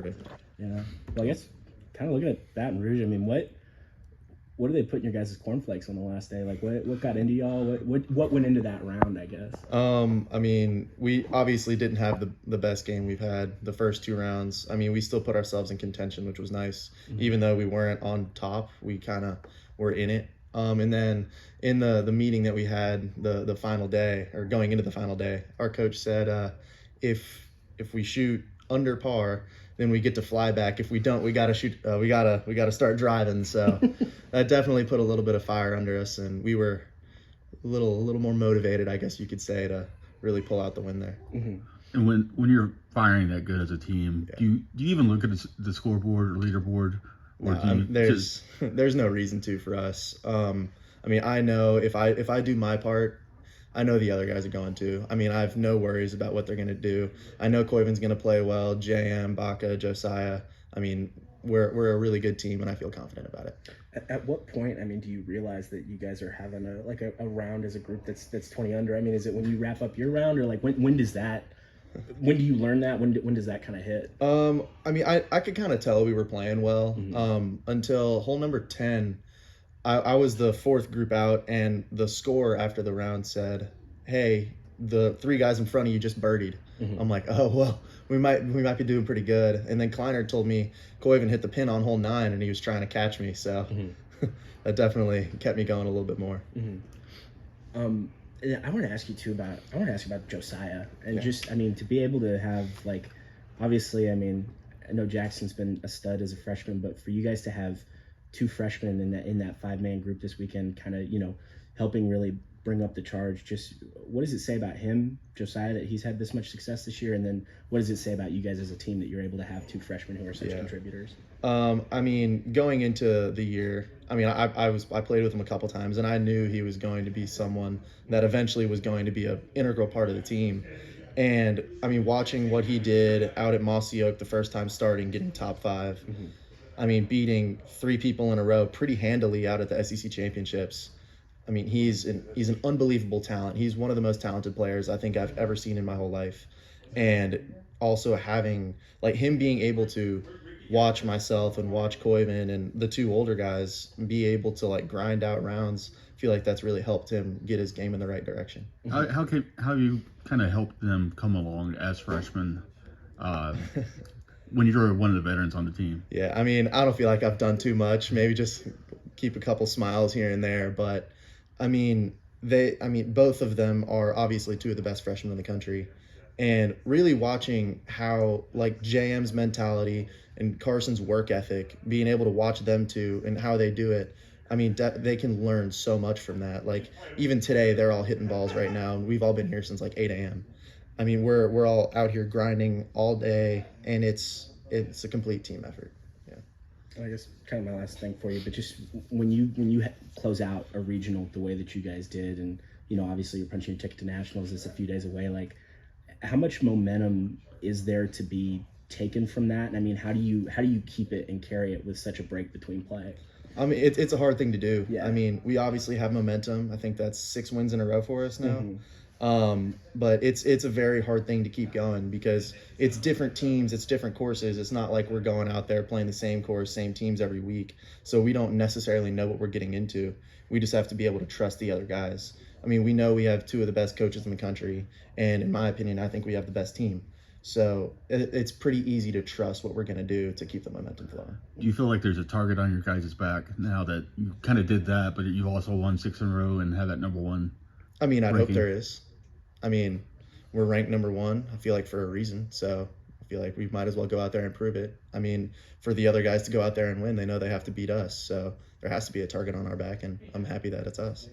perfect. Yeah. Well, I guess kind of looking at Baton Rouge, I mean, what do they put in your guys' cornflakes on the last day? Like, what got into y'all? What went into that round, I guess? I mean, we obviously didn't have the best game we've had the first 2 rounds. I mean, we still put ourselves in contention, which was nice. Mm-hmm. Even though we weren't on top, we kind of were in it. And then in the meeting that we had the final day, or going into the final day, our coach said, if we shoot under par, then we get to fly back. If we don't, we gotta shoot. We gotta start driving. So that definitely put a little bit of fire under us, and we were a little more motivated, I guess you could say, to really pull out the win there. Mm-hmm. And when you're firing that good as a team, yeah. do you even look at the scoreboard or leaderboard, or there's no reason to for us. I mean, I know if I do my part, I know the other guys are going to. I mean, I have no worries about what they're going to do. I know Koivin's going to play well, JM, Baca, Josiah. I mean, we're a really good team, and I feel confident about it. At what point, I mean, do you realize that you guys are having a round as a group that's 20 under? I mean, is it when you wrap up your round, or like when does that? When do you learn that? When does that kind of hit? I mean, I could kind of tell we were playing well until hole number 10. I was the 4th group out, and the score after the round said, "Hey, the 3 guys in front of you just birdied." Mm-hmm. I'm like, "Oh well, we might be doing pretty good." And then Kleiner told me Koiven hit the pin on hole 9, and he was trying to catch me. So that definitely kept me going a little bit more. I want to ask you too about Josiah, and just, I mean, to be able to have, like, obviously, I mean, I know Jackson's been a stud as a freshman, but for you guys to have 2 freshmen in that 5-man group this weekend, kind of, helping really bring up the charge. Just what does it say about him, Josiah, that he's had this much success this year? And then what does it say about you guys as a team that you're able to have 2 freshmen who are such contributors? I mean, going into the year, I mean, I played with him a couple times, and I knew he was going to be someone that eventually was going to be an integral part of the team. And I mean, watching what he did out at Mossy Oak the first time starting, getting top 5. Mm-hmm. I mean, beating 3 people in a row pretty handily out at the SEC championships. I mean, he's an unbelievable talent. He's one of the most talented players I think I've ever seen in my whole life. And also having, like, him being able to watch myself and watch Koiven and the 2 older guys be able to, like, grind out rounds, I feel like that's really helped him get his game in the right direction. How have you kind of helped them come along as freshmen? When you're one of the veterans on the team? Yeah, I mean, I don't feel like I've done too much. Maybe just keep a couple smiles here and there. But, I mean, both of them are obviously 2 of the best freshmen in the country. And really watching how, like, JM's mentality and Carson's work ethic, being able to watch them 2 and how they do it, I mean, they can learn so much from that. Like, even today, they're all hitting balls right now, and we've all been here since, like, 8 a.m. I mean, we're all out here grinding all day, and it's a complete team effort. Yeah. I guess kind of my last thing for you, but just when you close out a regional the way that you guys did, and obviously you're punching your ticket to nationals, it's a few days away. Like, how much momentum is there to be taken from that? And I mean, how do you keep it and carry it with such a break between play? I mean, it's a hard thing to do. Yeah. I mean, we obviously have momentum. I think that's 6 wins in a row for us now. Mm-hmm. But it's a very hard thing to keep going because it's different teams, it's different courses. It's not like we're going out there playing the same course, same teams every week. So we don't necessarily know what we're getting into. We just have to be able to trust the other guys. I mean, we know we have 2 of the best coaches in the country, and in my opinion, I think we have the best team. So it's pretty easy to trust what we're going to do to keep the momentum flowing. Do you feel like there's a target on your guys' back now that you kind of did that, but you've also won 6 in a row and have that number 1? I mean, I hope there is. I mean, we're ranked number 1, I feel like, for a reason. So I feel like we might as well go out there and prove it. I mean, for the other guys to go out there and win, they know they have to beat us. So there has to be a target on our back, and I'm happy that it's us.